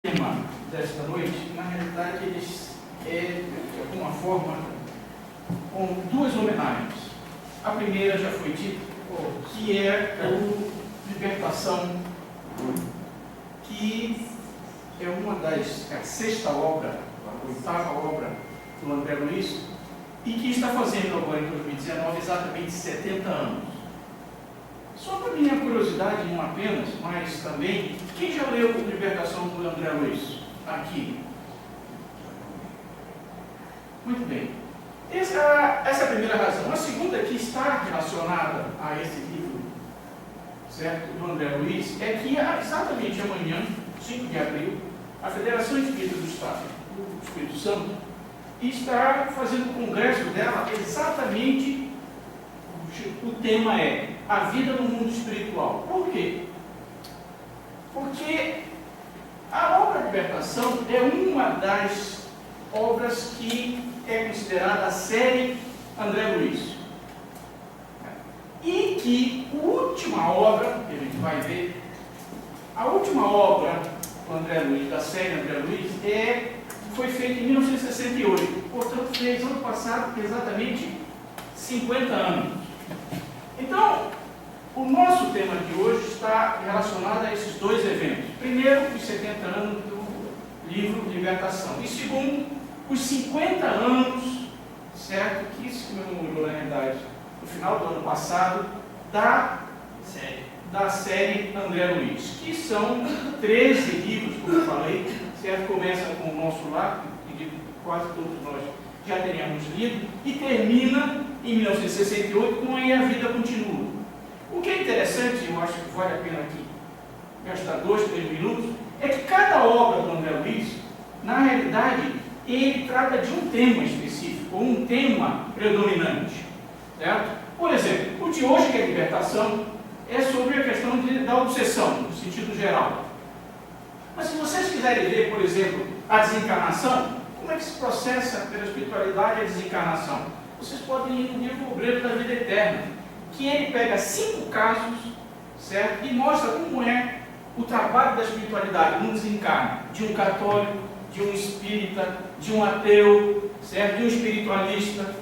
tema desta noite, na realidade, eles de alguma forma, com duas homenagens. A primeira já foi dita, que é o Libertação, que é uma das, a sexta obra, a oitava obra do André Luiz, e que está fazendo agora em 2019 exatamente 70 anos. Só para minha curiosidade, não apenas, mas também, quem já leu Libertação do André Luiz? Aqui. Muito bem. Essa é a primeira razão. A segunda que está relacionada a esse livro, certo, do André Luiz, é que exatamente amanhã, 5 de abril, a Federação Espírita do Estado do Espírito Santo está fazendo o congresso dela exatamente, o tema é a vida no mundo espiritual. Por quê? Porque a obra Libertação é uma das obras que é considerada a série André Luiz. E que a última obra, que a gente vai ver, a última obra do André Luiz, da série André Luiz, foi feita em 1968. Portanto, fez ano passado exatamente 50 anos. Então, o nosso tema de hoje está relacionado a esses dois eventos. Primeiro, os 70 anos do livro Libertação. E segundo, os 50 anos, certo, que se comemorou, na realidade, no final do ano passado, da série André Luiz, que são 13 livros, como eu falei, certo? Começa com o nosso lar, que quase todos nós já teríamos lido, e termina em 1968 com A Vida Continua. O que é interessante, eu acho que vale a pena aqui gastar 2, 3 minutos, é que cada obra do André Luiz, na realidade, ele trata de um tema específico, ou um tema predominante, certo? Por exemplo, o de hoje, que é a Libertação, é sobre a questão da obsessão, no sentido geral. Mas se vocês quiserem ver, por exemplo, a desencarnação, como é que se processa pela espiritualidade a desencarnação? Vocês podem ir no livro Obreiro da Vida Eterna, que ele pega 5 casos, certo? E mostra como é o trabalho da espiritualidade no desencarne de um católico, de um espírita, de um ateu, certo? De um espiritualista.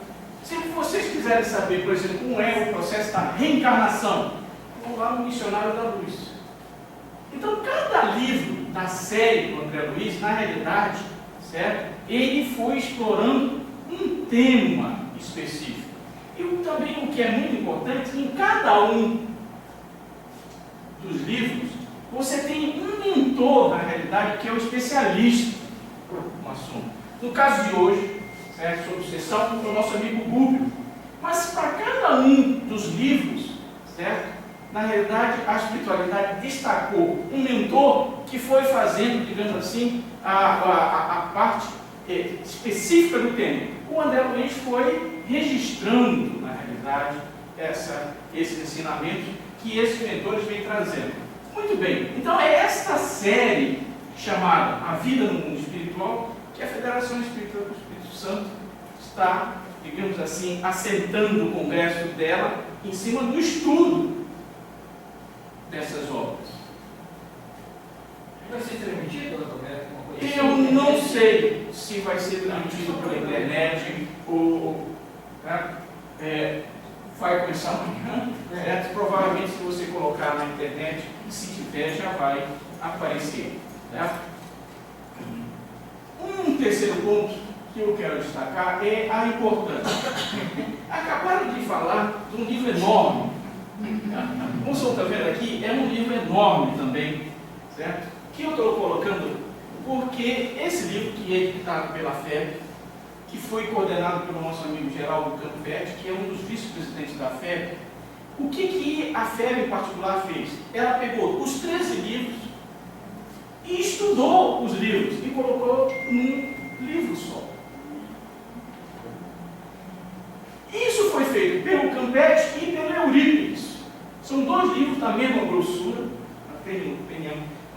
Se vocês quiserem saber, por exemplo, como é o processo da reencarnação, vão lá no Missionário da Luz. Então, cada livro da série do André Luiz, na realidade, certo? Ele foi explorando um tema específico. E também o que é muito importante, em cada um dos livros, você tem um mentor, na realidade, que é o especialista no assunto. No caso de hoje, certo, sobre obsessão, é o nosso amigo Búbio. Mas para cada um dos livros, certo, na realidade, a espiritualidade destacou um mentor que foi fazendo, digamos assim, a parte específica do tema. O André Luiz foi registrando, na realidade, esses ensinamentos que esses mentores vêm trazendo. Muito bem, então é esta série chamada A Vida no Mundo Espiritual que a Federação Espírita do Espírito Santo está, digamos assim, assentando o congresso dela em cima do estudo dessas obras. Vai ser transmitido, doutor? Eu não sei se vai ser transmitido pela internet ou vai começar amanhã, certo? Provavelmente, se você colocar na internet, se tiver, já vai aparecer, certo? Um terceiro ponto que eu quero destacar é a importância. Acabaram de falar de um livro enorme. Como o senhor está vendo aqui, é um livro enorme também, certo? Que eu estou colocando porque esse livro que é editado pela FEB, que foi coordenado pelo nosso amigo Geraldo Campete, que é um dos vice-presidentes da FEB, o que a FEB em particular fez? Ela pegou os 13 livros e estudou os livros e colocou num livro só. Isso foi feito pelo Campete e pelo Eurípides. São 2 livros da mesma grossura,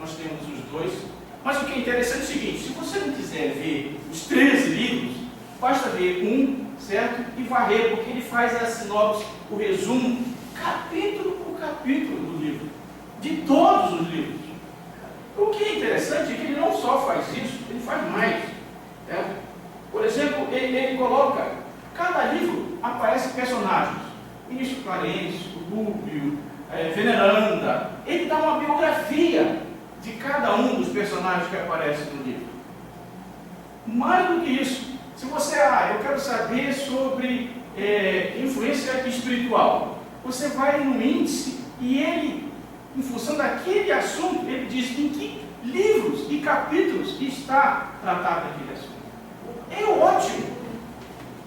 nós temos os 2. Mas o que é interessante é o seguinte: se você não quiser ver os 13 livros, basta ver um, certo? E varrer, porque ele faz a sinopse, o resumo, capítulo por capítulo do livro, de todos os livros. O que é interessante é que ele não só faz isso, ele faz mais. Né? Por exemplo, ele coloca, cada livro aparece personagens. Ministro Clarence, Rubio, Veneranda. Ele dá uma biografia de cada um dos personagens que aparecem no livro. Mais do que isso, se você, eu quero saber sobre influência espiritual, você vai no índice e ele, em função daquele assunto, ele diz em que livros e capítulos está tratado aquele assunto. É ótimo.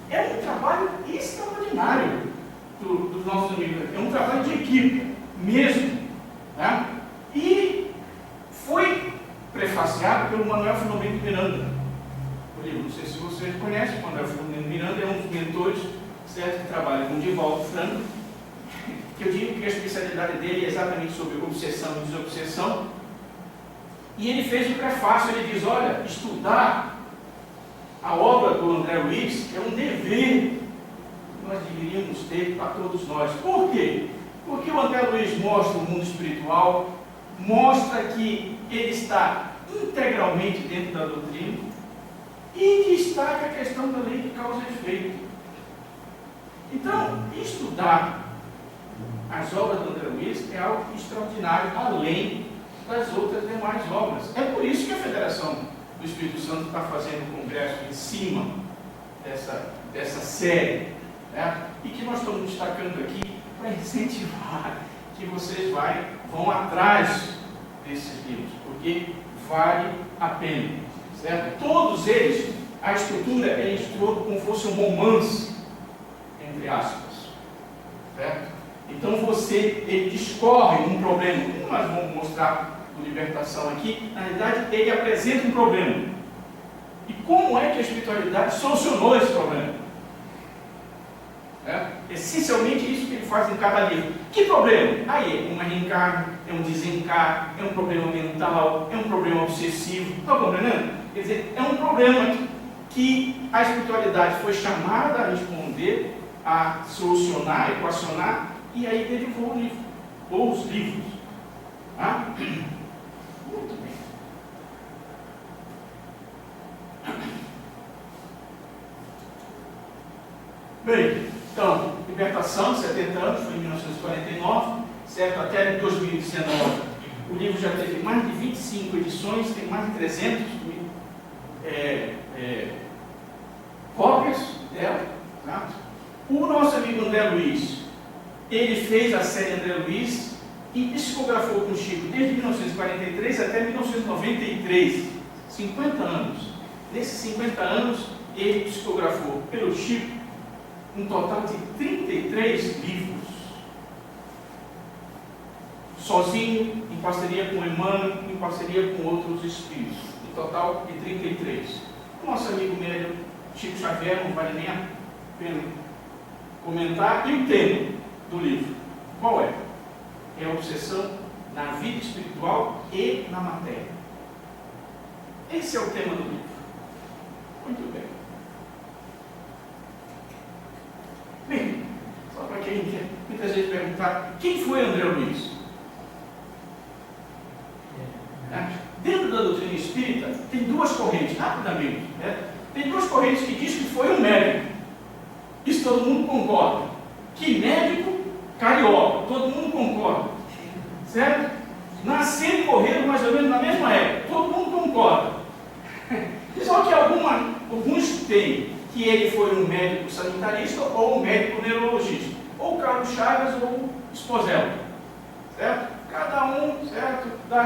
É um trabalho extraordinário dos nossos amigos. É um trabalho de equipe mesmo. Né? E foi prefaciado pelo Manuel Filomeno Miranda. Não sei se vocês conhecem, o Manuel Filomeno Miranda é um dos mentores, certo, que trabalha com Divaldo Franco, que eu digo que a especialidade dele é exatamente sobre obsessão e desobsessão. E ele fez um prefácio, ele diz, olha, estudar a obra do André Luiz é um dever que nós deveríamos ter para todos nós. Por quê? Porque o André Luiz mostra o mundo espiritual, mostra que ele está integralmente dentro da doutrina e destaca a questão da lei de causa e efeito. Então, estudar as obras do André Luiz é algo extraordinário, além das outras demais obras. É por isso que a Federação do Espírito Santo está fazendo um congresso em cima dessa série, né? E que nós estamos destacando aqui para incentivar que vocês vão atrás desses livros, porque vale a pena, certo? Todos eles, a estrutura é como se fosse um romance, entre aspas, certo? Então ele discorre um problema, como nós vamos mostrar do Libertação aqui, na realidade ele apresenta um problema. E como é que a espiritualidade solucionou esse problema? Essencialmente isso que ele faz em cada livro. Que problema? Aí é uma reencarno, é um desencarno, é um problema mental, é um problema obsessivo. Está compreendendo? Quer dizer, é um problema que a espiritualidade foi chamada a responder, a solucionar, a equacionar, e aí derivou o livro, ou os livros. Tá? Muito bem. Bem, então, Libertação, 70 anos, foi em 1949, certo? Até 2019, o livro já teve mais de 25 edições, tem mais de 300 cópias dela. Tá? O nosso amigo André Luiz, ele fez a série André Luiz e psicografou com o Chico desde 1943 até 1993, 50 anos. Nesses 50 anos, ele psicografou pelo Chico um total de 33 livros. Sozinho, em parceria com o Emmanuel, em parceria com outros espíritos. Um total de 33. O nosso amigo médium, Chico Xavier, não vale nem a pena comentar. E o tema do livro, qual é? É a obsessão na vida espiritual e na matéria. Esse é o tema do livro. Muito bem. Bem, só para quem quer muitas vezes perguntar, quem foi André Luiz? Dentro da doutrina espírita, tem duas correntes, rapidamente. Tem duas correntes que dizem que foi um médico. Isso todo mundo concorda. Que médico carioca, todo mundo concorda. Certo? Nasceram e morreram mais ou menos na mesma época, todo mundo concorda. Só que alguns têm que ele foi um médico sanitarista ou um médico neurologista, ou Carlos Chagas ou Esposel, certo? Cada um, certo, dá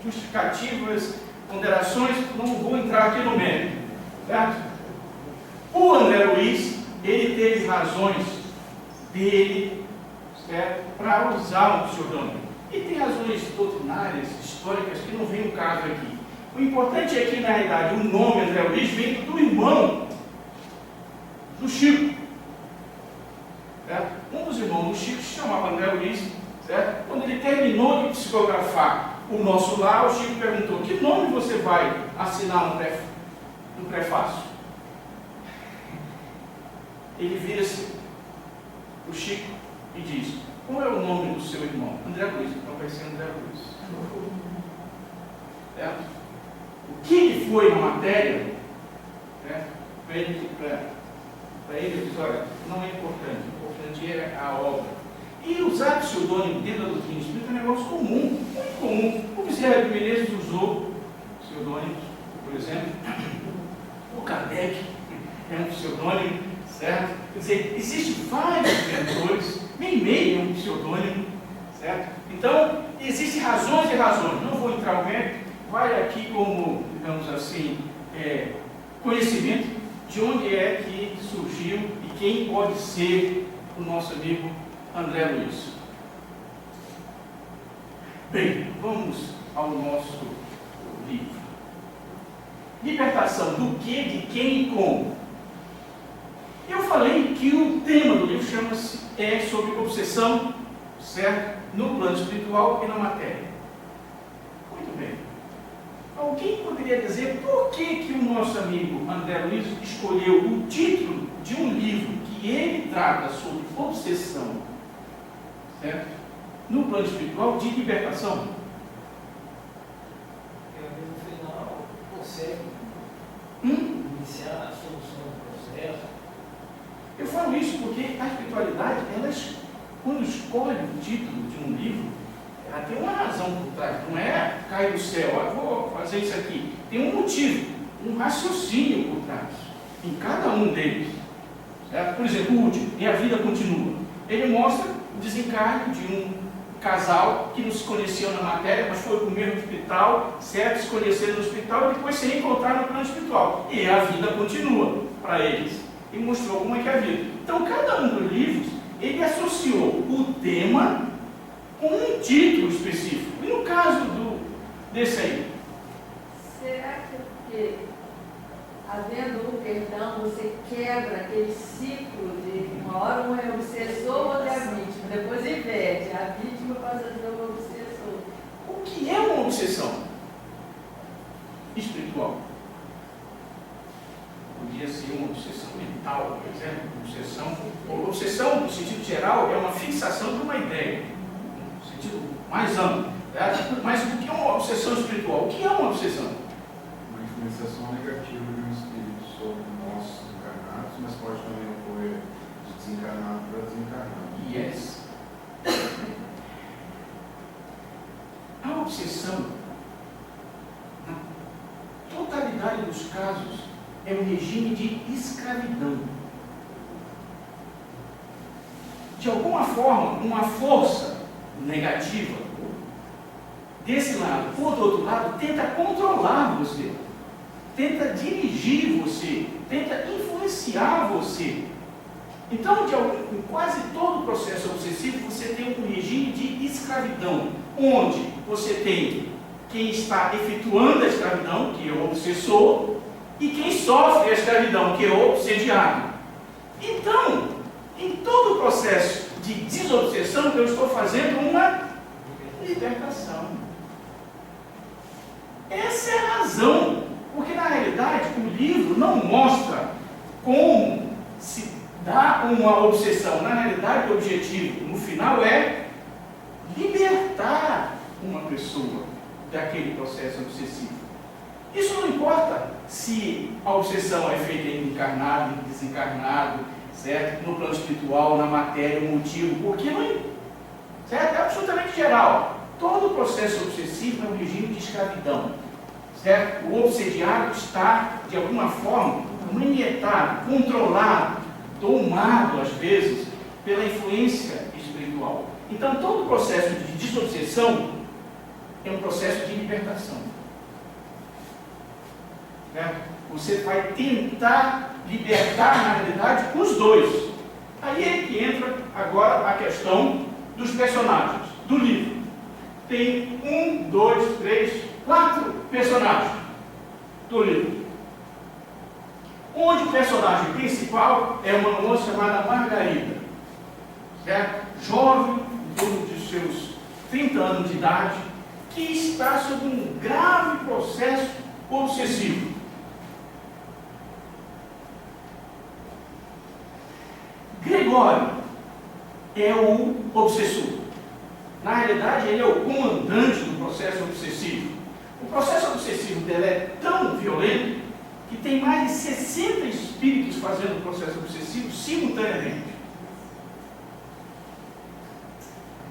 justificativas, ponderações, não vou entrar aqui no mérito, certo? O André Luiz, ele teve razões dele, certo, para usar um pseudônimo. E tem razões doutrinárias, históricas, que não vem o caso aqui. O importante é que, na realidade, o nome André Luiz vem do irmão do Chico. Certo? Um dos irmãos do Chico se chamava André Luiz. Certo? Quando ele terminou de psicografar o Nosso Lar, o Chico perguntou: que nome você vai assinar no prefácio? Ele vira-se o Chico e diz: qual é o nome do seu irmão? André Luiz. Então vai ser André Luiz. certo? O que ele foi na matéria, certo? Para ele, diz, olha, não é importante, o importante é a obra. E usar pseudônimo dentro da doutrina espírita é um negócio comum, muito comum. O Bezerra de Menezes usou pseudônimos, por exemplo. O Kardec é um pseudônimo, certo? Quer dizer, existem vários mentores, Meimei é um pseudônimo, certo? Então, existem razões e razões. Não vou entrar no mérito, vai aqui como, digamos assim, conhecimento de onde é que surgiu e quem pode ser o nosso amigo André Luiz. Bem, vamos ao nosso livro. Libertação do que, de quem e como. Eu falei que o tema do livro chama-se sobre obsessão, certo? No plano espiritual e na matéria. Muito bem. Alguém poderia dizer por que o nosso amigo André Luiz escolheu o título de um livro que ele trata sobre obsessão, certo? No plano espiritual de libertação? No final, consegue iniciar a solução do processo. Eu falo isso porque a espiritualidade, quando escolhe o título de um livro, ela tem uma razão por trás, não é cair do céu, vou fazer isso aqui. Tem um motivo, um raciocínio por trás, em cada um deles. Certo? Por exemplo, o último, E a Vida Continua. Ele mostra o desencarne de um casal que não se conheciam na matéria, mas foi para o mesmo hospital, certo? Se conheceram no hospital e depois se reencontraram no plano espiritual. E a vida continua para eles. E mostrou como é que é a vida. Então, cada um dos livros, ele associou o tema com um título específico. E no caso desse aí? Será que porque, havendo um perdão, você quebra aquele ciclo de uma hora um é obsessor, outro é a vítima, depois inverte, a vítima passa a ser o obsessor. O que é uma obsessão espiritual? Podia ser uma obsessão mental, por exemplo. Obsessão, no sentido geral, é uma fixação de uma ideia, no sentido mais amplo. Certo? Mas o que é uma obsessão espiritual? O que é uma obsessão? Uma influenciação negativa de um espírito sobre nós encarnados, mas pode também ocorrer de desencarnado para desencarnado. Yes. A obsessão, na totalidade dos casos, é um regime de escravidão. De alguma forma, uma força negativa desse lado ou do outro lado tenta controlar você, tenta dirigir você, tenta influenciar você. Então, em quase todo o processo obsessivo, você tem um regime de escravidão, onde você tem quem está efetuando a escravidão, que é o obsessor, e quem sofre a escravidão, que é o obsediado. Então, em todo o processo de desobsessão, eu estou fazendo uma libertação. Essa é a razão, porque na realidade o livro não mostra como se dá uma obsessão. Na realidade, o objetivo no final é libertar uma pessoa daquele processo obsessivo. Isso não importa se a obsessão é feita em encarnado, em desencarnado, certo? No plano espiritual, na matéria, o motivo, porque não, certo? É absolutamente geral. Todo o processo obsessivo é um regime de escravidão, certo? O obsediado está, de alguma forma, manietado, controlado, domado, às vezes, pela influência espiritual. Então, todo o processo de desobsessão é um processo de libertação. Certo? Você vai tentar libertar, na realidade, os dois. Aí é que entra agora a questão dos personagens do livro. Tem 1, 2, 3, 4 personagens do livro. Onde o personagem principal é uma moça chamada Margarida, certo? Jovem, em torno de seus 30 anos de idade, que está sob um grave processo obsessivo. Gregório é o obsessor. Na realidade, ele é o comandante do processo obsessivo. O processo obsessivo dela é tão violento que tem mais de 60 espíritos fazendo o processo obsessivo simultaneamente.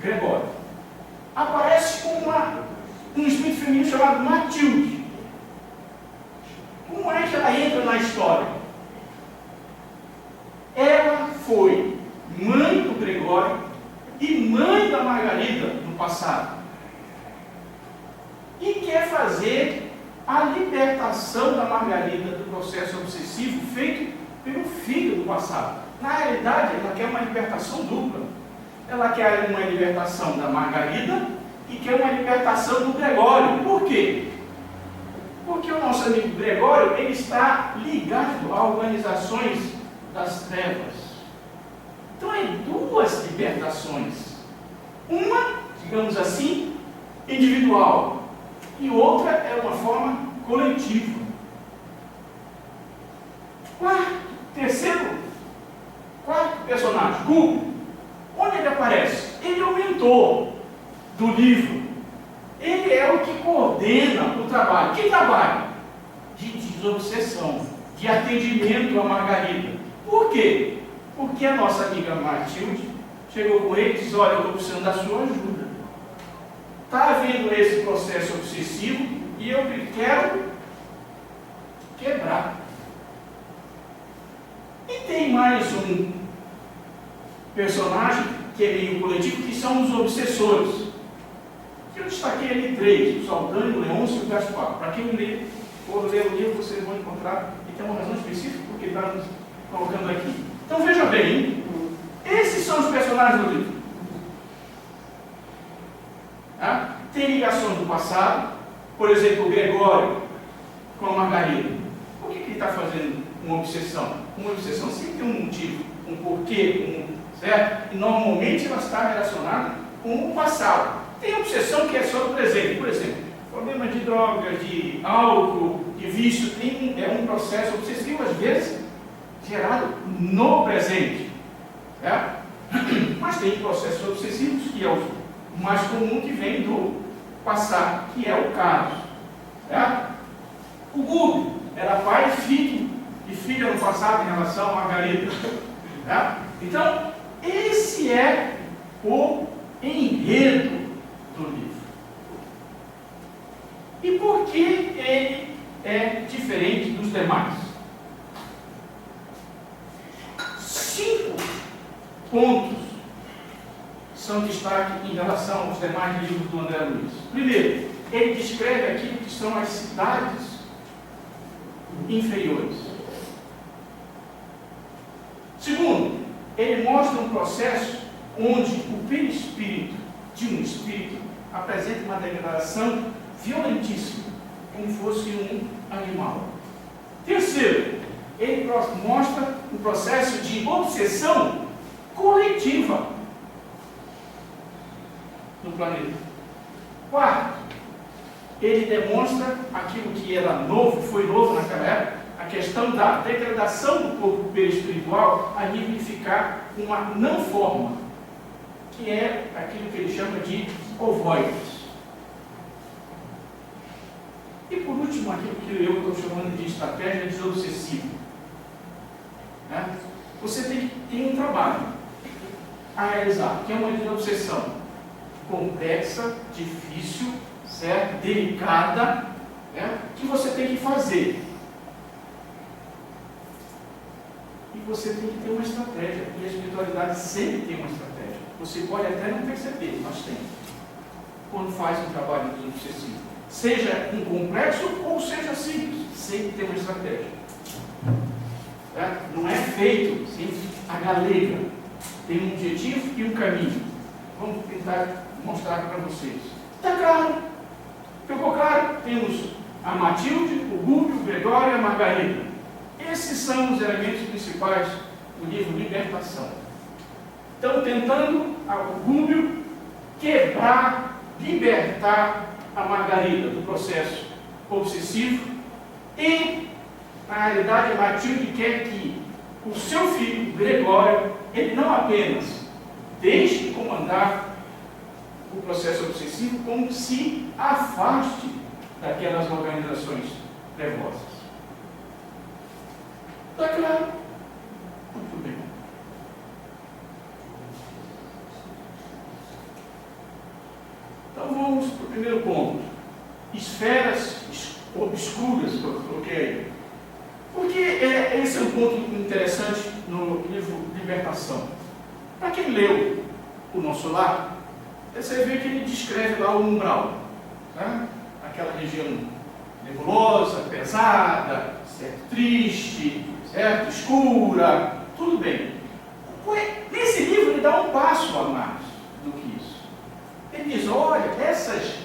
Gregório. Aparece um espírito feminino chamado Matilde. Como é que ela entra na história? Ela foi mãe do Gregório e mãe da Margarida no passado. E quer fazer a libertação da Margarida do processo obsessivo feito pelo filho do passado. Na realidade, ela quer uma libertação dupla. Ela quer uma libertação da Margarida e quer uma libertação do Gregório. Por quê? Porque o nosso amigo Gregório, ele está ligado a organizações das trevas. Então, é duas libertações. Uma, digamos assim, individual, e outra é uma forma coletiva. Quarto personagem, Gubo. Onde ele aparece? Ele é o mentor do livro. Ele é o que coordena o trabalho. Que trabalho? De desobsessão, de atendimento à Margarida. Por quê? Porque a nossa amiga Matilde chegou com ele e disse: olha, eu estou precisando da sua ajuda. Está havendo esse processo obsessivo e eu quero quebrar. E tem mais um personagem que é meio coletivo, que são os obsessores. Eu destaquei ali três: o Saldanha, o Leôncio e o Gaspar. Para quem for ler o livro, vocês vão encontrar, e tem uma razão específica porque está nos colocando aqui. Então veja bem, hein? Esses são os personagens do livro. Tem ligações do passado, por exemplo, o Gregório com a Margarida. Por que ele está fazendo uma obsessão? Uma obsessão sempre tem um motivo, um porquê, certo? E normalmente ela está relacionada com o passado. Tem obsessão que é só do presente. Por exemplo, problema de drogas, de álcool, de vício, é um processo obsessivo, às vezes, gerado no presente. Certo? Mas tem processos obsessivos, que é o mais comum, que vem do passado, que é o caso. Certo? O Gubo era pai e filha no passado em relação à Margarida. Certo? Então, esse é o enredo do livro. E por que ele é diferente dos demais? 5 pontos são destaque em relação aos demais livros do André Luiz. Primeiro, ele descreve aquilo que são as cidades inferiores. Segundo, ele mostra um processo onde o perispírito de um espírito apresenta uma degradação violentíssima, como fosse um animal. Terceiro, ele mostra um processo de obsessão coletiva no planeta. Quarto, ele demonstra aquilo que era novo, foi novo naquela época, a questão da degradação do corpo perispiritual a nível de ficar uma não forma, que é aquilo que ele chama de ovoides. E por último, aquilo que eu estou chamando de estratégia desobsessiva. Você tem um trabalho a realizar, que é uma desobsessão complexa, difícil, certo? Delicada, que você tem que fazer. E você tem que ter uma estratégia. E a espiritualidade sempre tem uma estratégia. Você pode até não perceber, mas tem. Quando faz um trabalho desobsessivo, seja um complexo ou seja simples, sempre tem uma estratégia. Não é feito assim, a galega. Tem um objetivo e um caminho. Vamos tentar mostrar para vocês. Está claro? Ficou claro? Temos a Matilde, o Gubo, o Gregório e a Margarida. Esses são os elementos principais do livro Libertação. Então, tentando o Gubo quebrar, libertar a Margarida do processo obsessivo e, na realidade, a Matilde quer que o seu filho, Gregório, ele não apenas deixe de comandar o processo obsessivo, como se afaste daquelas organizações trevosas. Está claro? Muito bem. Então vamos para o primeiro ponto. Esferas obscuras que eu coloquei. Porque esse é um ponto interessante no livro Libertação. Para quem leu O Nosso Lar, você vê que ele descreve lá o umbral, né? Aquela região nebulosa, pesada, certo? Triste, certo? Escura, tudo bem. Nesse livro ele dá um passo a mais do que isso. Ele diz, olha, essas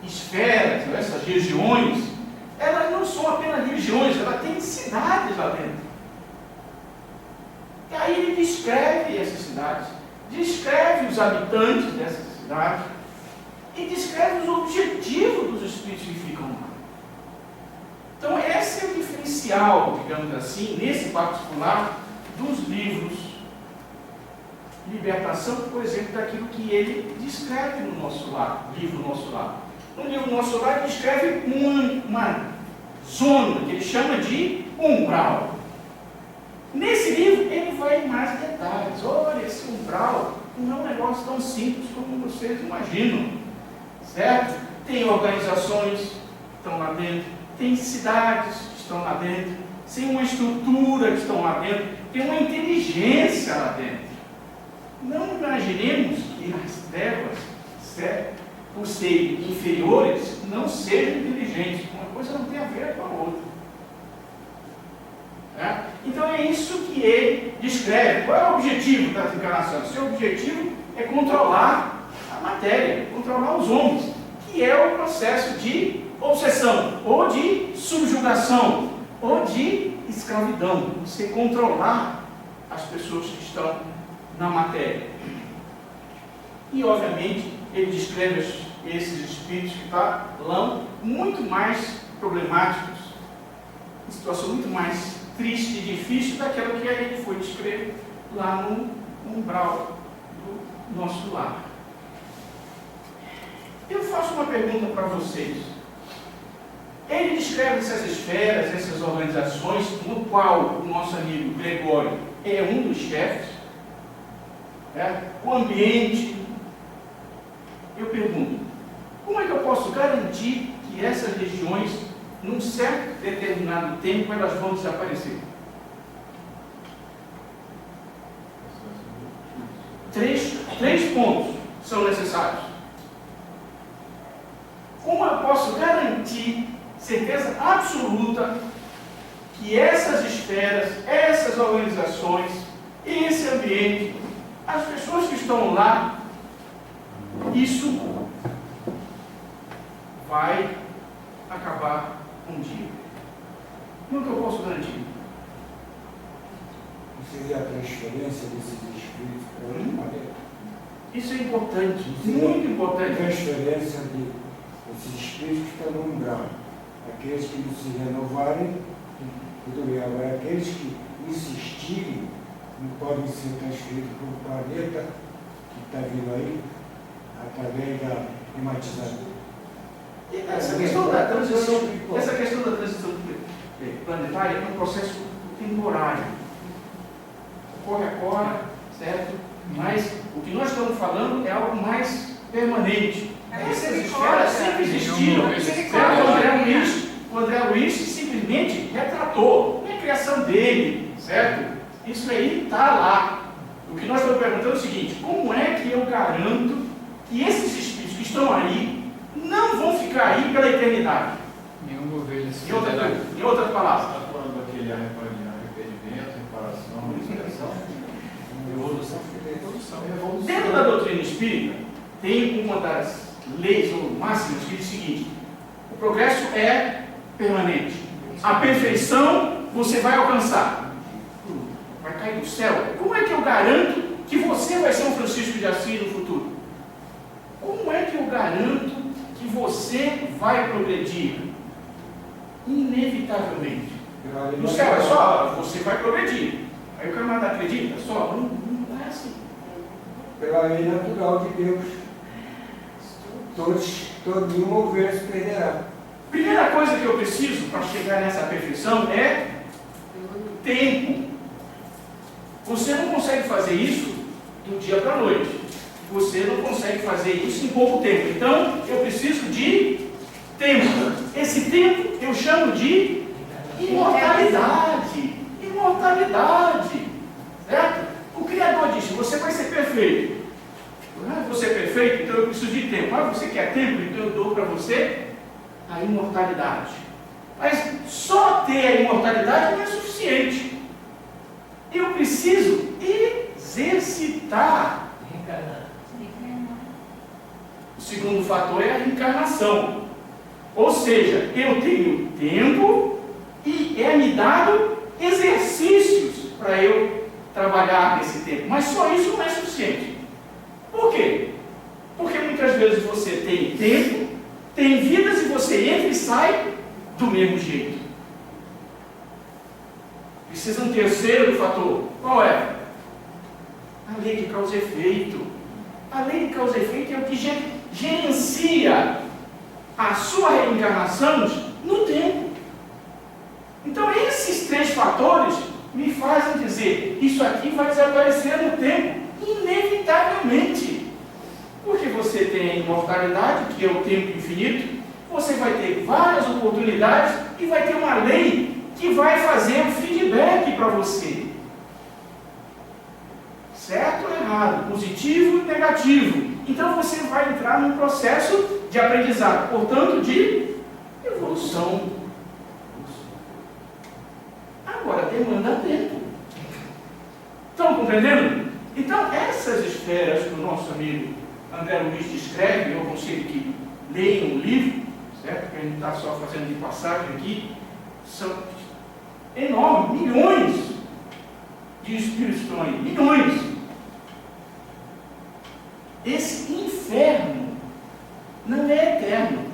esferas, essas regiões, elas não são apenas regiões, elas têm cidades lá dentro. E aí ele descreve essas cidades, descreve os habitantes dessas cidades e descreve os objetivos dos espíritos que ficam lá. Então esse é o diferencial, digamos assim, nesse particular, dos livros Libertação, por exemplo, daquilo que ele descreve no Nosso Lar, livro Nosso Lar. No livro Nosso Lar ele descreve uma zona que ele chama de umbral. Nesse livro ele vai em mais detalhes. Olha, esse umbral não é um negócio tão simples como vocês imaginam, certo? Tem organizações que estão lá dentro, tem cidades que estão lá dentro, tem uma estrutura que estão lá dentro, tem uma inteligência lá dentro. Não imaginemos que as trevas, certo, por serem inferiores, não sejam inteligentes. Uma coisa não tem a ver com a outra. Então é isso que ele descreve. Qual é o objetivo das encarnações? Seu objetivo é controlar a matéria, controlar os homens, que é o processo de obsessão, ou de subjugação, ou de escravidão. Você controlar as pessoas que estão na matéria. E obviamente ele descreve esses espíritos que estão muito mais problemáticos, em situação muito mais triste e difícil daquela que ele foi descrever lá no umbral do Nosso Lar. Eu faço uma pergunta para vocês. Ele descreve essas esferas, essas organizações, no qual o nosso amigo Gregório é um dos chefes, o ambiente. Eu pergunto, como é que eu posso garantir que essas regiões, num certo determinado tempo, elas vão desaparecer? Três pontos são necessários. Como eu posso garantir, certeza absoluta, que essas esferas, essas organizações, esse ambiente, as pessoas que estão lá, isso vai acabar um dia? Como que eu posso garantir? Seria a transferência desses espíritos para outro planeta? Isso é importante, muito importante. Transferência desses espíritos que estão no umbral. Aqueles que não se renovarem, tudo bem. Agora, aqueles que insistirem, não podem ser transferidos para o planeta que está vindo aí, através da climatização. Essa questão da transição planetária é um processo temporário. Ocorre agora, certo? Mas o que nós estamos falando é algo mais permanente. Essas esferas sempre existiram. O André Luiz simplesmente retratou. Não é criação dele, certo? Isso aí está lá. O que nós estamos perguntando é o seguinte: como é que eu garanto que esses espíritos que estão aí não vão ficar aí pela eternidade? Nenhuma ovelha se Em outras palavras. Está falando daquele arrependimento, reparação, expiação, evolução. Dentro da doutrina espírita, tem uma das leis ou máximas que diz o seguinte: o progresso é permanente. A perfeição você vai alcançar. Vai cair do céu. Como é que eu garanto que você vai ser um Francisco de Assis no futuro? Como é que eu garanto que você vai progredir? Inevitavelmente. No céu é só, você vai progredir. Aí o camarada acredita só, não é assim. Pela lei natural de Deus, nenhuma ovelha se perderá. Primeira coisa que eu preciso para chegar nessa perfeição é tempo. Você não consegue fazer isso do dia para a noite. Você não consegue fazer isso em pouco tempo. Então, eu preciso de tempo. Esse tempo eu chamo de imortalidade. Imortalidade. Certo? O Criador disse, você vai ser perfeito. Você é perfeito, então eu preciso de tempo. Você quer tempo, então eu dou para você a imortalidade. Mas só ter a imortalidade não é suficiente. Eu preciso exercitar. Reencarnar. O segundo fator é a reencarnação. Ou seja, eu tenho tempo e é me dado exercícios para eu trabalhar nesse tempo. Mas só isso não é suficiente. Por quê? Porque muitas vezes você tem tempo, tem vidas e você entra e sai do mesmo jeito. Precisa um terceiro fator. Qual é? A lei de causa e efeito. A lei de causa e efeito é o que gerencia a sua reencarnação no tempo. Então esses três fatores me fazem dizer, isso aqui vai desaparecer no tempo, inevitavelmente. Porque você tem a imortalidade, que é o tempo infinito, você vai ter várias oportunidades e vai ter uma lei que vai fazer um feedback para você. Certo ou errado, positivo e negativo. Então você vai entrar num processo de aprendizado, portanto, de evolução. Agora demanda tempo. Estão compreendendo? Então, essas esferas que o nosso amigo André Luiz descreve, eu aconselho que leiam o livro, certo? Porque a gente está só fazendo de passagem aqui, são enormes, milhões de espíritos estão aí, milhões. Esse inferno não é eterno,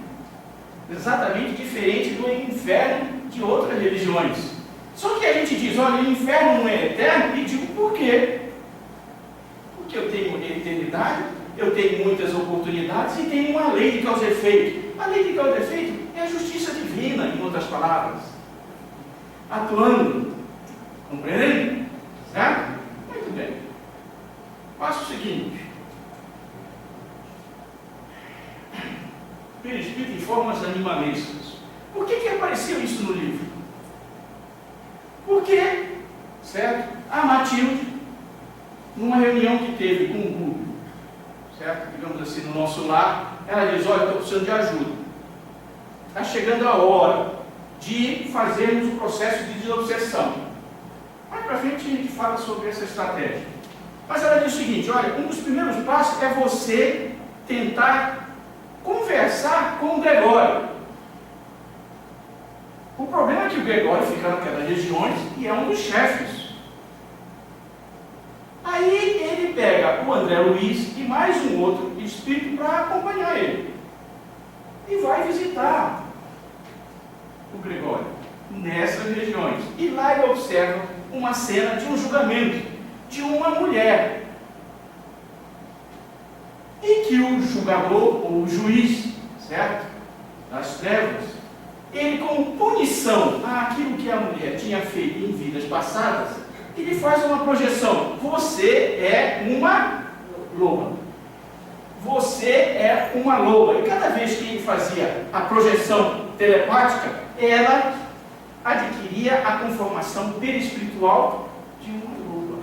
exatamente diferente do inferno de outras religiões. Só que a gente diz, olha, o inferno não é eterno, e digo por quê? Porque eu tenho eternidade, eu tenho muitas oportunidades e tenho uma lei de causa e efeito. A lei de causa e efeito é a justiça divina, em outras palavras, atuando. Compreendem? Certo? Muito bem. Faça o seguinte. Perispírito em formas animalescas. Por que apareceu isso no livro? Porque, certo? A Matilde, numa reunião que teve com um grupo, certo? Digamos assim, no nosso lar, ela diz, olha, estou precisando de ajuda. Está chegando a hora de fazermos o processo de desobsessão. Mais para frente a gente fala sobre essa estratégia. Mas ela diz o seguinte, olha, um dos primeiros passos é você tentar conversar com o Gregório. O problema é que o Gregório fica naquelas regiões e é um dos chefes. Aí ele pega o André Luiz e mais um outro espírito para acompanhar ele. E vai visitar o Gregório nessas regiões. E lá ele observa uma cena de um julgamento de uma mulher. E que o julgador, ou o juiz, certo? Das trevas, ele, como punição àquilo que a mulher tinha feito em vidas passadas, ele faz uma projeção. Você é uma loba. Você é uma loba. E cada vez que ele fazia a projeção telepática, ela adquiria a conformação perispiritual de uma loba.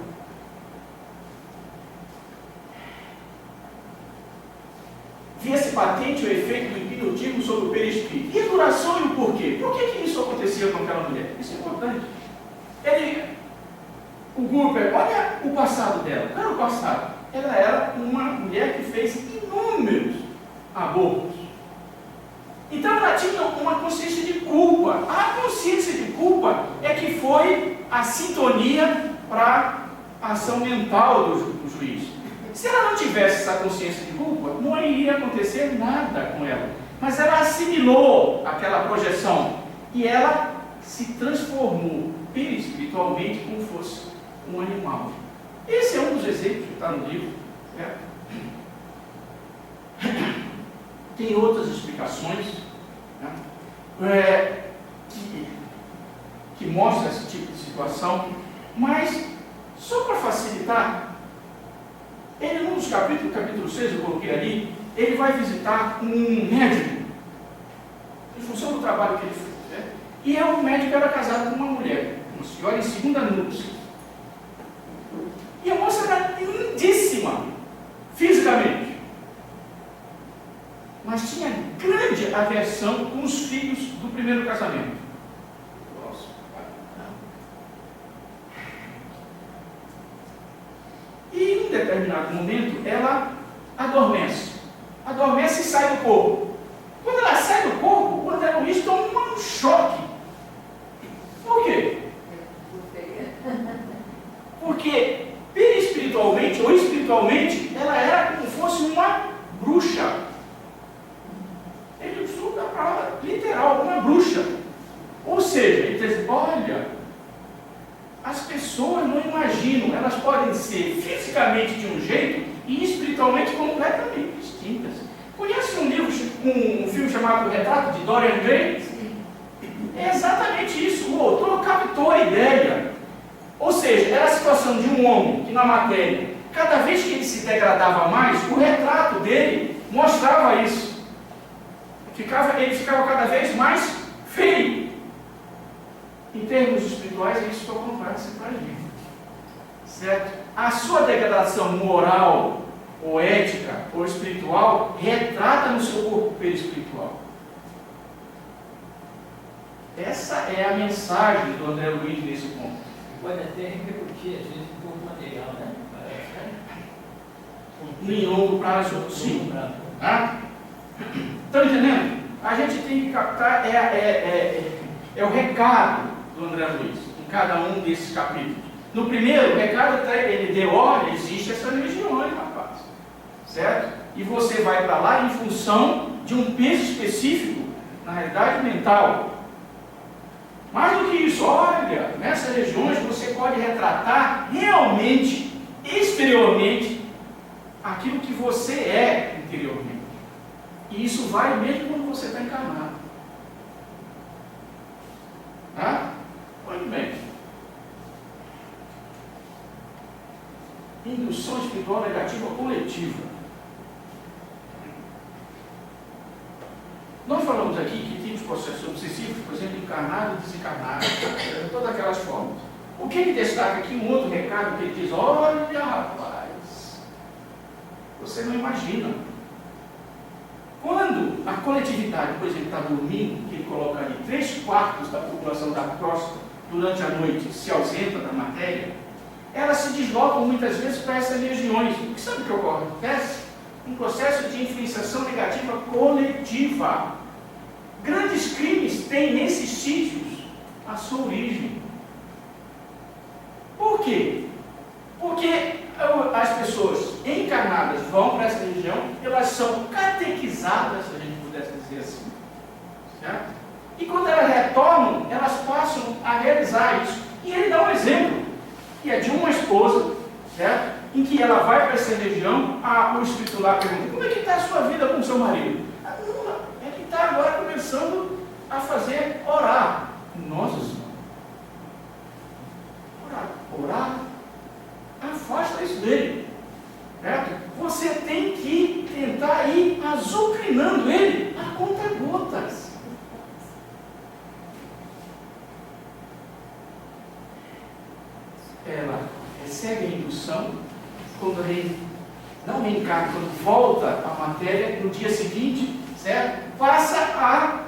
Via-se patente o efeito do hipnotismo sobre o perispírito. E a duração e o porquê? Por que isso acontecia com aquela mulher? Isso é importante. O grupo, olha o passado dela. Qual era o passado? Ela era uma mulher que fez inúmeros abortos. Então ela tinha uma consciência de culpa. A consciência de culpa é que foi a sintonia para a ação mental do juiz. Se ela não tivesse essa consciência de culpa, não iria acontecer nada com ela. Mas ela assimilou aquela projeção e ela se transformou perispiritualmente como fosse um animal. Esse é um dos exemplos que está no livro, certo? Tem outras explicações, né? que mostra esse tipo de situação, mas só para facilitar, ele, num dos capítulos, capítulo 6, eu coloquei ali, ele vai visitar um médico, em função do trabalho que ele fez, né? E o médico era casado com uma mulher, uma senhora em segunda núpcia. E a moça era lindíssima, fisicamente, mas tinha grande aversão com os filhos do primeiro casamento. Nossa, e em um determinado momento ela adormece e sai do corpo. Quando ela sai do corpo, o André Luiz toma um choque. Por quê? Porque perispiritualmente ou espiritualmente ela era como se fosse uma bruxa. Ele estuda a palavra literal, uma bruxa. Ou seja, ele diz: olha, as pessoas não imaginam, elas podem ser fisicamente de um jeito e espiritualmente completamente distintas. Conhece um livro, um filme chamado Retrato de Dorian Gray? É exatamente isso. O autor captou a ideia. Ou seja, era a situação de um homem que na matéria, cada vez que ele se degradava mais, o retrato dele mostrava isso. Ele ficava cada vez mais feio. Em termos espirituais, isso só acontece para ele. Certo? A sua degradação moral, ou ética, ou espiritual, retrata no seu corpo perispiritual. Essa é a mensagem do André Luiz nesse ponto. Pode até repercutir, às vezes, um pouco material, né? Em longo prazo, sim. Estão entendendo? A gente tem que captar é o recado do André Luiz em cada um desses capítulos. No primeiro, o recado ele deu: olha, existe essa religião, rapaz, certo? E você vai para lá em função de um peso específico, na realidade mental. Mais do que isso, olha, nessas regiões você pode retratar realmente, exteriormente, aquilo que você é interiormente. E isso vale mesmo quando você está encarnado. Tá? Muito bem. Indução espiritual negativa coletiva. Nós falamos aqui que tem os processos obsessivos, por exemplo, encarnado e desencarnado, todas aquelas formas. O que ele destaca aqui, um outro recado que ele diz: olha, rapaz, você não imagina. Quando a coletividade, por exemplo, está dormindo, que ele coloca ali, 3/4 da população da próstata durante a noite se ausenta da matéria, elas se deslocam muitas vezes para essas regiões. E sabe o que ocorre? Acontece um processo de influenciação negativa coletiva. Grandes crimes têm nesses sítios a sua origem. Por quê? Porque as pessoas encarnadas vão para essa região, elas são catequizadas, se a gente pudesse dizer assim, certo? E quando elas retornam, elas passam a realizar isso. E ele dá um exemplo, que é de uma esposa, certo? Em que ela vai para essa região, o espírito lá pergunta: como é que está a sua vida com o seu marido? É que está agora começando a fazer orar. Nossa Senhora! Orar? Afasta isso dele. Certo? Você tem que tentar ir azucrinando ele a conta-gotas. Ela recebe a indução, quando não reencarna, quando volta à matéria, no dia seguinte, certo? Passa a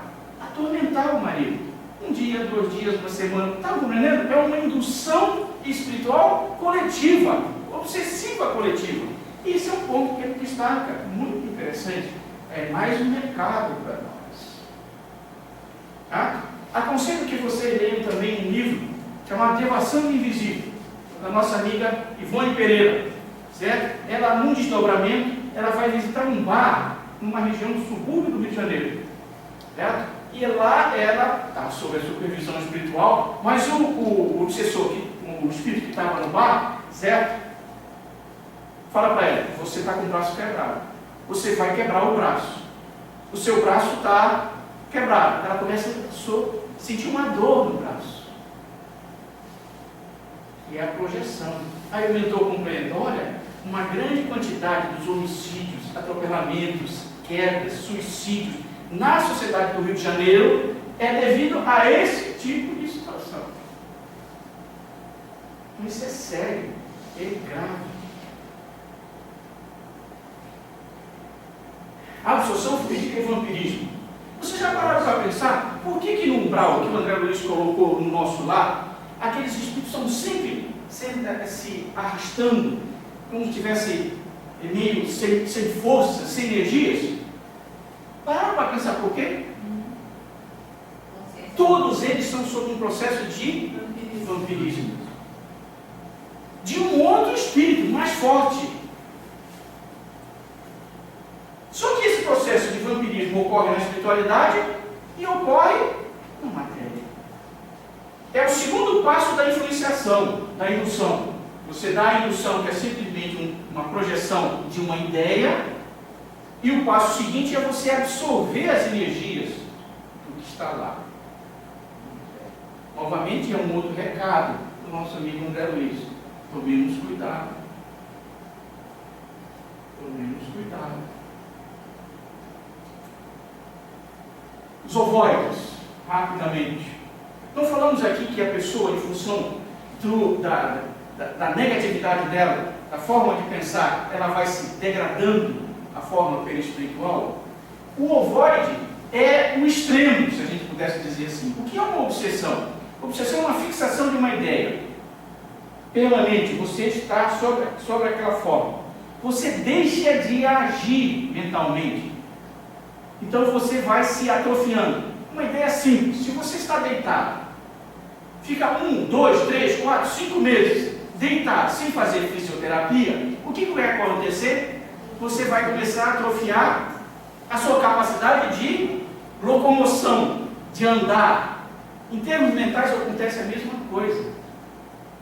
atormentar o marido. Um dia, 2 dias, uma semana, está compreendendo? É uma indução espiritual coletiva, obsessiva coletiva. Isso é um ponto que ele destaca, muito interessante. É mais um recado para nós. Tá? Aconselho que vocês leiam também um livro chamado Devassando Invisível, da nossa amiga Ivone Pereira, certo? Ela, num desdobramento, ela vai visitar um bar numa região do subúrbio do Rio de Janeiro, certo? E lá ela está sob a supervisão espiritual, mas o obsessor, o espírito que estava no bar, certo? Fala para ela: você está com o braço quebrado, você vai quebrar o braço, o seu braço está quebrado. Ela começa a sentir uma dor no braço. E é a projeção. Aí o mentor compreende, olha, uma grande quantidade dos homicídios, atropelamentos, quedas, suicídios na sociedade do Rio de Janeiro é devido a esse tipo de situação. Isso é sério, é grave. A absorção fluídica e vampirismo. Você já pararam para pensar por que no umbral que o André Luiz colocou no nosso lar, aqueles espíritos estão sempre se arrastando, como se estivesse meio sem força, sem energias? Pararam para pensar por quê? Todos eles estão sob um processo de vampirismo. De um outro espírito mais forte. Só que esse processo de vampirismo ocorre na espiritualidade e ocorre na matéria. É o segundo passo da influenciação, da indução. Você dá a indução, que é simplesmente uma projeção de uma ideia, e o passo seguinte é você absorver as energias do que está lá. Novamente, é um outro recado do nosso amigo André Luiz. Tomemos cuidado. Tomemos cuidado. Os ovoides, rapidamente. Não falamos aqui que a pessoa, em função da negatividade dela, da forma de pensar, ela vai se degradando a forma perispiritual. O ovoide é o extremo, se a gente pudesse dizer assim. O que é uma obsessão? Obsessão é uma fixação de uma ideia. Permanente, você está sobre aquela forma. Você deixa de agir mentalmente. Então você vai se atrofiando. Uma ideia simples. Se você está deitado, fica 1, 2, 3, 4, 5 meses deitado, sem fazer fisioterapia, o que vai acontecer? Você vai começar a atrofiar a sua capacidade de locomoção, de andar. Em termos mentais acontece a mesma coisa.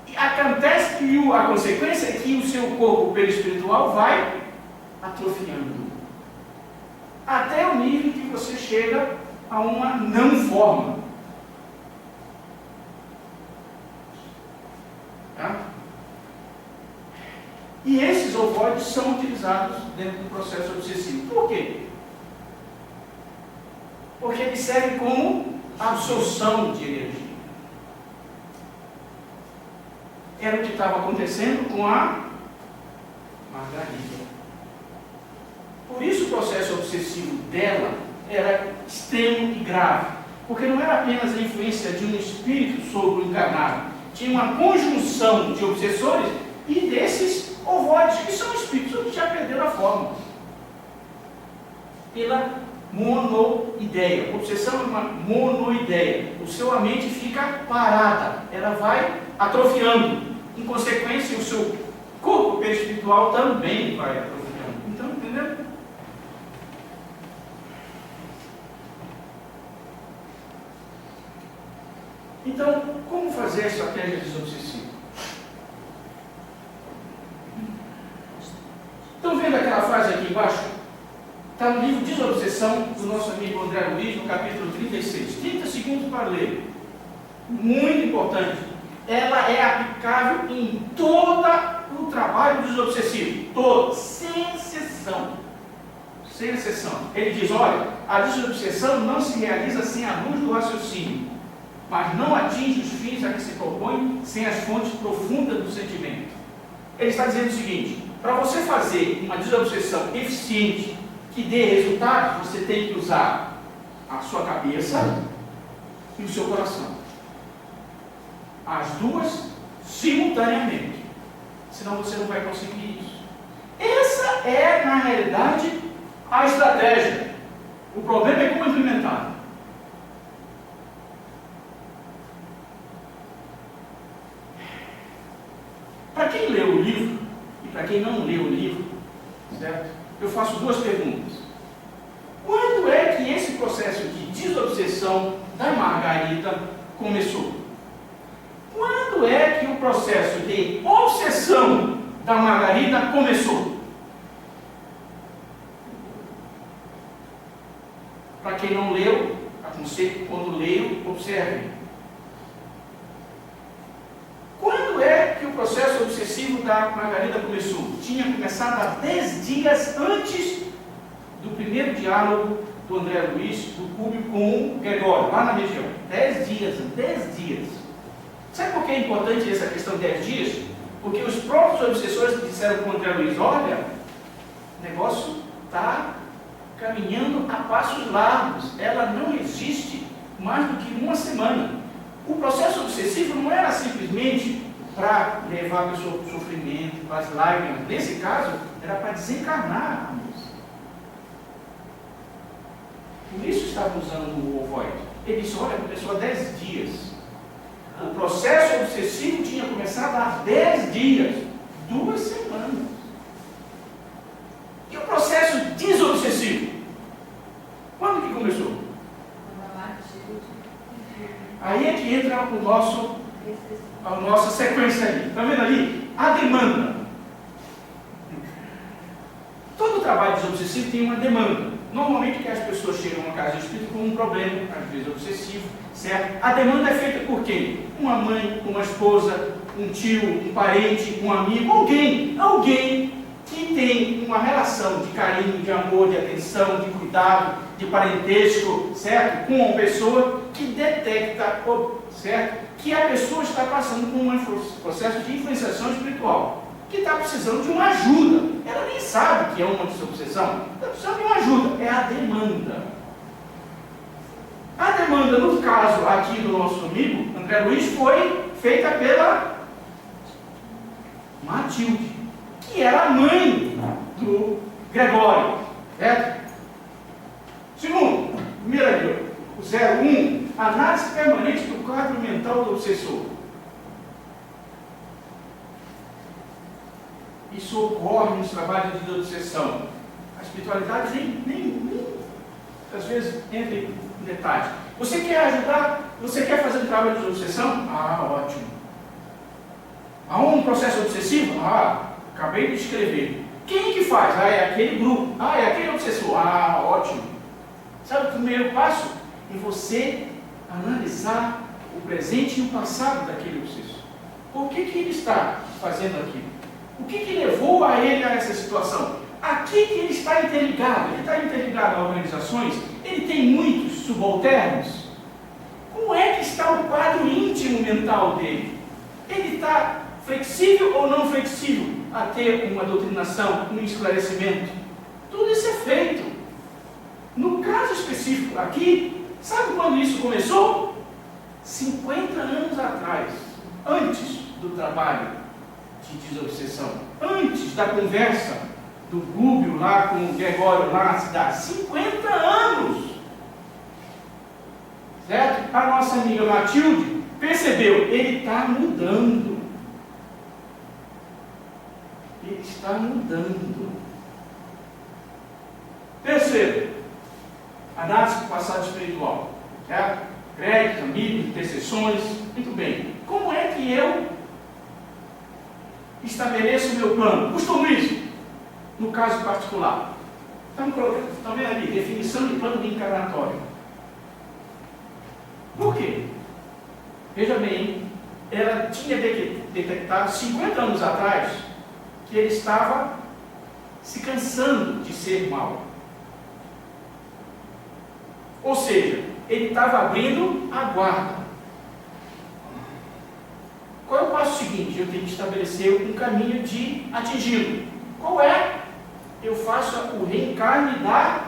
E acontece que a consequência é que o seu corpo perispiritual vai atrofiando. Até o nível que você chega a uma não forma. Tá? E esses ovoides são utilizados dentro do processo obsessivo. Por quê? Porque eles servem como absorção de energia. Era o que estava acontecendo com a Margarida. Por isso o processo obsessivo dela era extremo e grave. Porque não era apenas a influência de um espírito sobre o encarnado. Tinha uma conjunção de obsessores e desses ovoides, que são espíritos que já perderam a forma. Pela monoideia. Obsessão é uma monoideia. A mente fica parada. Ela vai atrofiando. Em consequência, o seu corpo perispiritual também vai atrofiando. Então, entendeu? Então, como fazer a estratégia desobsessiva? Estão vendo aquela frase aqui embaixo? Está no livro Desobsessão, do nosso amigo André Luiz, no capítulo 36. 30 segundos para ler. Muito importante. Ela é aplicável em todo o trabalho desobsessivo. Todo, sem exceção. Sem exceção. Ele diz, olha, a desobsessão não se realiza sem a luz do raciocínio, mas não atinge os fins a que se propõe sem as fontes profundas do sentimento. Ele está dizendo o seguinte, para você fazer uma desobsessão eficiente, que dê resultados, você tem que usar a sua cabeça e o seu coração. As duas simultaneamente. Senão você não vai conseguir isso. Essa é, na realidade, a estratégia. O problema é como implementar. Para quem leu o livro, e para quem não leu o livro, certo? Eu faço duas perguntas. Quando é que esse processo de desobsessão da Margarida começou? Quando é que o processo de obsessão da Margarida começou? Para quem não leu, Observe. Quando é que o processo obsessivo da Margarida começou? Tinha começado há 10 dias antes do primeiro diálogo do André Luiz, do Cúbio com o Gregório, lá na região. 10 dias. Sabe por que é importante essa questão de 10 dias? Porque os próprios obsessores disseram para o André Luiz, olha, o negócio está caminhando a passos largos, ela não existe mais do que uma semana. O processo obsessivo não era simplesmente para levar a pessoa para o sofrimento, para as lágrimas. Nesse caso, era para desencarnar a moça. Por isso estava usando o ovoide. Ele disse, olha, começou há 10 dias. O processo obsessivo tinha começado há 10 dias, 2 semanas. E o processo desobsessivo? Quando que começou? Aí é que entra a nossa sequência ali. Está vendo ali? A demanda. Todo trabalho desobsessivo tem uma demanda. Normalmente que as pessoas chegam a uma casa de espírito com um problema, às vezes obsessivo, certo? A demanda é feita por quem? Uma mãe, uma esposa, um tio, um parente, um amigo, alguém que tem uma relação de carinho, de amor, de atenção, de cuidado, de parentesco, certo? Com uma pessoa que detecta, certo? Que a pessoa está passando por um processo de influenciação espiritual, que está precisando de uma ajuda. Ela nem sabe que é uma desobsessão, está precisando de uma ajuda, é a demanda. A demanda, no caso aqui do nosso amigo André Luiz, foi feita pela Matilde, que era a mãe do Gregório, certo? Segundo, primeiro aqui, o 01, análise permanente do quadro mental do obsessor. Isso ocorre nos trabalhos de desobsessão. A espiritualidade nem às vezes entra em detalhes. Você quer ajudar? Você quer fazer um trabalho de desobsessão? Ah, ótimo. Há um processo obsessivo? Ah, acabei de escrever. Quem que faz? Ah, é aquele grupo. Ah, é aquele obsessor. Ah, ótimo. Sabe o primeiro passo? É você analisar o presente e o passado daquele obsessor. Por que ele está fazendo aquilo? O que levou a ele a essa situação? Aqui que ele está interligado. Ele está interligado a organizações. Ele tem muitos subalternos. Como é que está o quadro íntimo mental dele? Ele está flexível ou não flexível a ter uma doutrinação, um esclarecimento? Tudo isso é feito. No caso específico aqui, sabe quando isso começou? 50 anos atrás, antes do trabalho de desobsessão, antes da conversa do Gúbio lá com o Gregório lá na cidade. 50 anos! Certo? A nossa amiga Matilde percebeu, ele está mudando. Ele está mudando. Terceiro, análise do passado espiritual. Certo? Créditos, amigos, intercessões. Muito bem. Como é que eu estabeleço o meu plano? Costumismo, no caso particular. Estão vendo ali? Definição de plano reencarnatório. Por quê? Veja bem, ela tinha detectado 50 anos atrás que ele estava se cansando de ser mau. Ou seja, ele estava abrindo a guarda. Qual é o passo seguinte? Eu tenho que estabelecer um caminho de atingi-lo. Qual é? Eu faço o reencarne da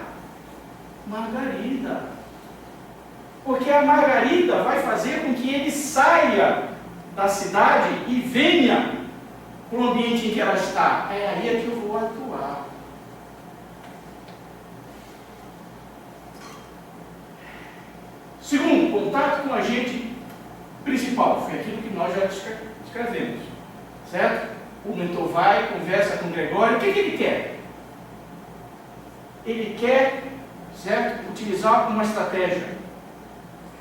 Margarida. Porque a Margarida vai fazer com que ele saia da cidade e venha para o ambiente em que ela está. É aí que eu vou atuar. Segundo, contato com o agente principal. Foi aquilo que nós já escrevemos. Certo? O mentor vai, conversa com o Gregório. O que ele quer? Ele quer, certo, utilizar uma estratégia.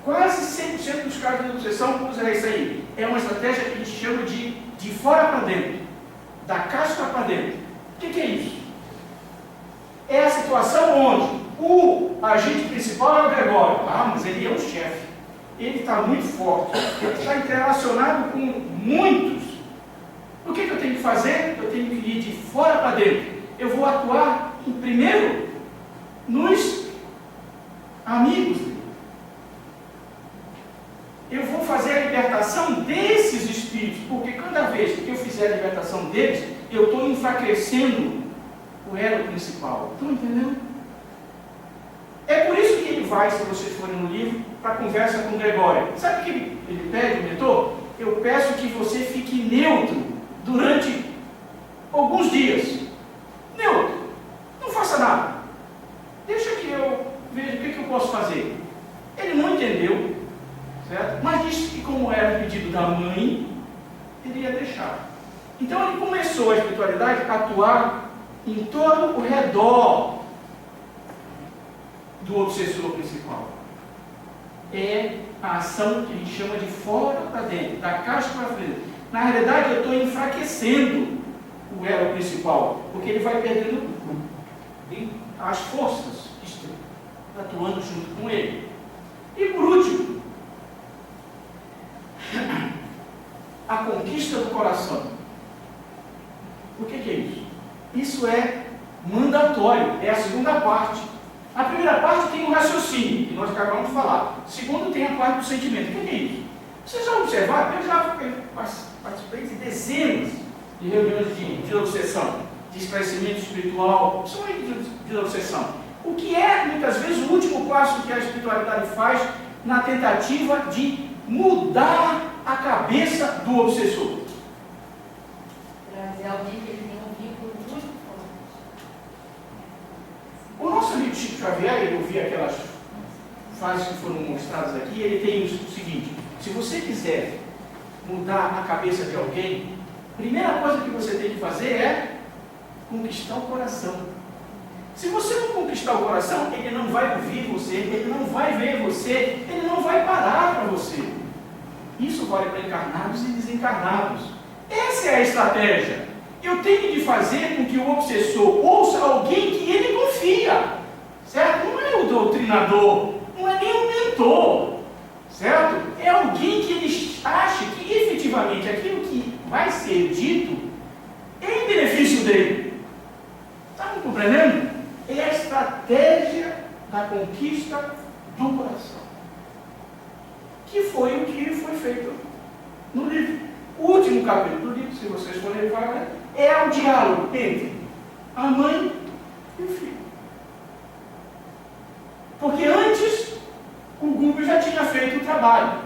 Quase 100% dos casos de obsessão usa isso aí. É uma estratégia que a gente chama de fora para dentro. Da casca para dentro. O que é isso? É a situação onde o agente principal é o Gregório. Ah, mas ele é o chefe. ele está muito forte, ele está interrelacionado com muitos. O que eu tenho que fazer? Eu tenho que ir de fora para dentro. Eu vou atuar, primeiro, nos amigos dele. Eu vou fazer a libertação desses espíritos, porque cada vez que eu fizer a libertação deles, eu estou enfraquecendo o elo principal. Estão entendendo? É por isso que ele vai, se vocês forem no livro, para a conversa com Gregório. Sabe o que ele pede, o mentor? Eu peço que você fique neutro durante alguns dias. Neutro. Não faça nada. Deixa que eu veja o que eu posso fazer. Ele não entendeu, certo? Mas disse que, como era o pedido da mãe, ele ia deixar. Então ele começou a espiritualidade a atuar em todo o redor do obsessor principal. É a ação que a gente chama de fora para dentro, da caixa para frente. Na realidade, eu estou enfraquecendo o elo principal, porque ele vai perdendo as forças que estão atuando junto com ele. E por último, a conquista do coração. O que é isso? Isso é mandatório, é a segunda parte. A primeira parte tem o raciocínio, que nós acabamos de falar. O segundo tem a parte do sentimento. O que é isso? Vocês já observaram? Eu já participei de dezenas de reuniões de obsessão, de esclarecimento espiritual, principalmente de obsessão. O que é, muitas vezes, o último passo que a espiritualidade faz na tentativa de mudar a cabeça do obsessor? Trazer alguém que ele tem um vínculo muito forte. O nosso amigo Chico Xavier, eu vi aquelas frases que foram mostradas aqui, ele tem o seguinte: se você quiser mudar a cabeça de alguém, a primeira coisa que você tem que fazer é conquistar o coração. Se você não conquistar o coração, ele não vai ouvir você, ele não vai ver você, ele não vai parar para você. Isso vale para encarnados e desencarnados. Essa é a estratégia. Eu tenho de fazer com que o obsessor ouça alguém que ele confia, certo? Não é o doutrinador, não é nem o mentor, certo? É alguém que ele acha que efetivamente aquilo que vai ser dito é em benefício dele. Está me compreendendo? É a estratégia da conquista do coração, que foi o que foi feito no livro. O último capítulo do livro, se vocês forem ver, é o diálogo entre a mãe e o filho. Porque antes, o Google já tinha feito o trabalho,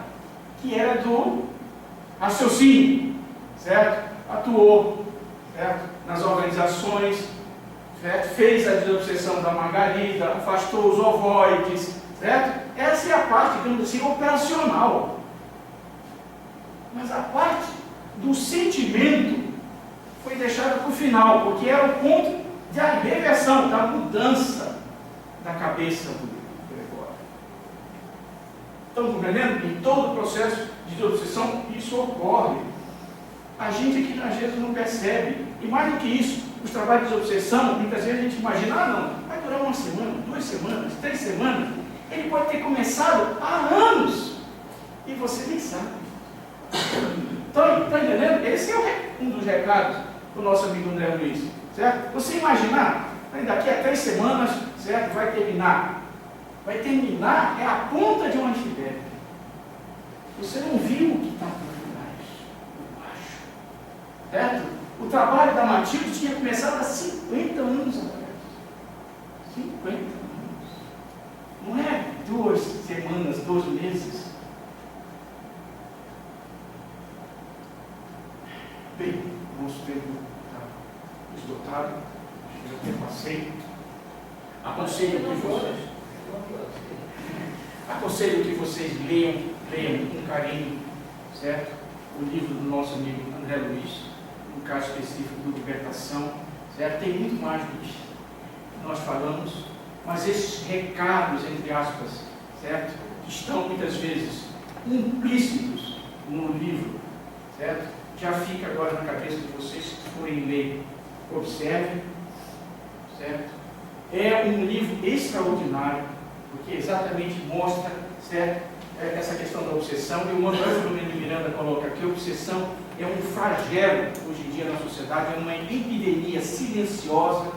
que era do raciocínio, certo? Atuou, certo? Nas organizações, certo? Fez a desobsessão da Margarida, afastou os ovoides, certo? Essa é a parte, digamos assim, operacional. Mas a parte do sentimento foi deixada para o final, porque era o ponto da reversão, da mudança da cabeça do Gregório. Estão compreendendo? Em todo o processo de desobsessão, isso ocorre. A gente aqui, às vezes, não percebe. E mais do que isso, os trabalhos de desobsessão, muitas vezes a gente imagina, não, vai durar uma semana, 2 semanas, 3 semanas. Ele pode ter começado há anos e você nem sabe. Está entendendo? Esse é um dos recados do nosso amigo André Luiz, certo? Você imaginar, daqui a 3 semanas, certo? Vai terminar. Vai terminar, é a ponta de um iceberg. Você não viu o que está por baixo, certo? O trabalho da Matilde tinha começado há 50 anos atrás. 50 anos. Não é 2 semanas, 12 meses. Bem, o nosso tempo está esgotado, já até passei. Aconselho que vocês leiam com carinho, certo? O livro do nosso amigo André Luiz, no caso específico do Libertação, certo? Tem muito mais do que nós falamos, mas esses recados, entre aspas, certo? Que estão muitas vezes implícitos no livro, certo? Já fica agora na cabeça de vocês que forem ler, observem, certo? É um livro extraordinário, porque exatamente mostra, certo? essa questão da obsessão, e o Manuel Filomeno de Miranda coloca que a obsessão é um flagelo hoje em dia na sociedade, é uma epidemia silenciosa,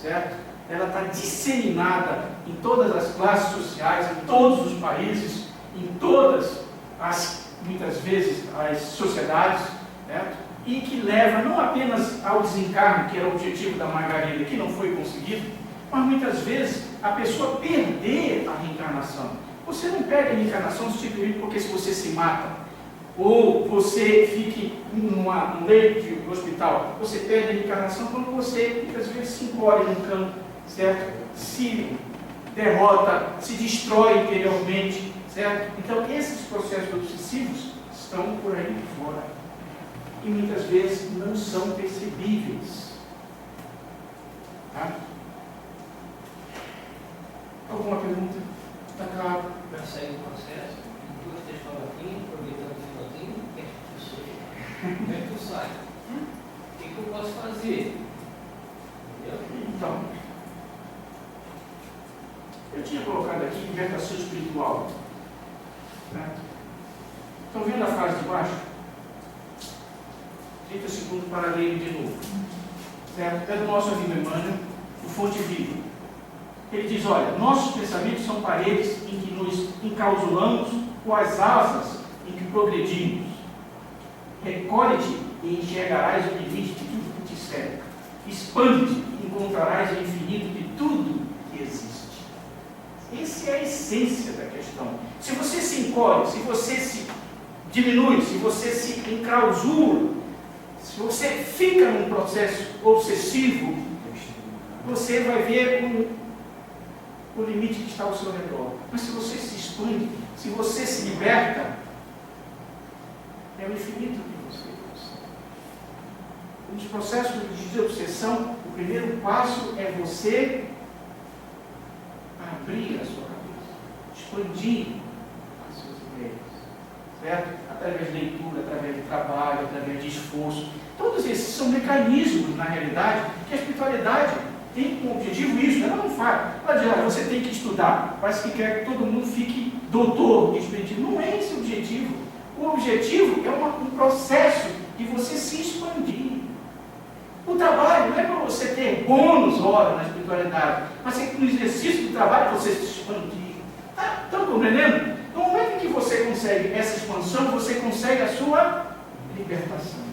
certo? Ela está disseminada em todas as classes sociais, em todos os países, em todas muitas vezes, as sociedades, certo? E que leva não apenas ao desencarne, que era o objetivo da Margarida, que não foi conseguido, mas muitas vezes a pessoa perder a reencarnação. Você não perde a reencarnação simplesmente porque se você se mata, ou você fique num leito de hospital, você perde a reencarnação quando você, muitas vezes, se encolhe num campo, certo? Se derrota, se destrói interiormente, certo? Então, esses processos obsessivos estão por aí fora. E muitas vezes não são percebíveis. Tá? Alguma pergunta? Está claro? Para sair do processo, duas, três palavrinhas, aproveitando o finalzinho, o que é que tu sei? Como é que tu sai? O que eu posso fazer? Entendeu? Então, eu tinha colocado aqui libertação espiritual. Certo? Estão vendo a frase de baixo? 30 segundos para ler de novo. Certo? É do nosso amigo Emmanuel, do Fonte Viva. Ele diz, olha, nossos pensamentos são paredes em que nos encausulamos com as asas em que progredimos. Recolhe-te e enxergarás o limite de tudo que te cerca. Expande-te e encontrarás o infinito de tudo que existe. Essa é a essência da questão. Se você se encolhe, se você se diminui, se você se enclausura, se você fica num processo obsessivo, você vai ver o limite que está ao seu redor. Mas se você se expande, se você se liberta, é o infinito que você consegue. Nos processos de obsessão, o primeiro passo é você abrir a sua cabeça, expandir as suas ideias, certo? Através de leitura, através de trabalho, através de esforço. Todos esses são mecanismos, na realidade, que a espiritualidade tem como objetivo isso. Ela não faz. Ela diz, olha, você tem que estudar. Parece que quer que todo mundo fique doutor, espiritual. Não é esse o objetivo. O objetivo é um processo de você se expandir. O trabalho não é para você ter bônus hora na espiritualidade, mas é que no exercício do trabalho você se expandir. Estão compreendendo? No momento em que você consegue essa expansão, você consegue a sua libertação.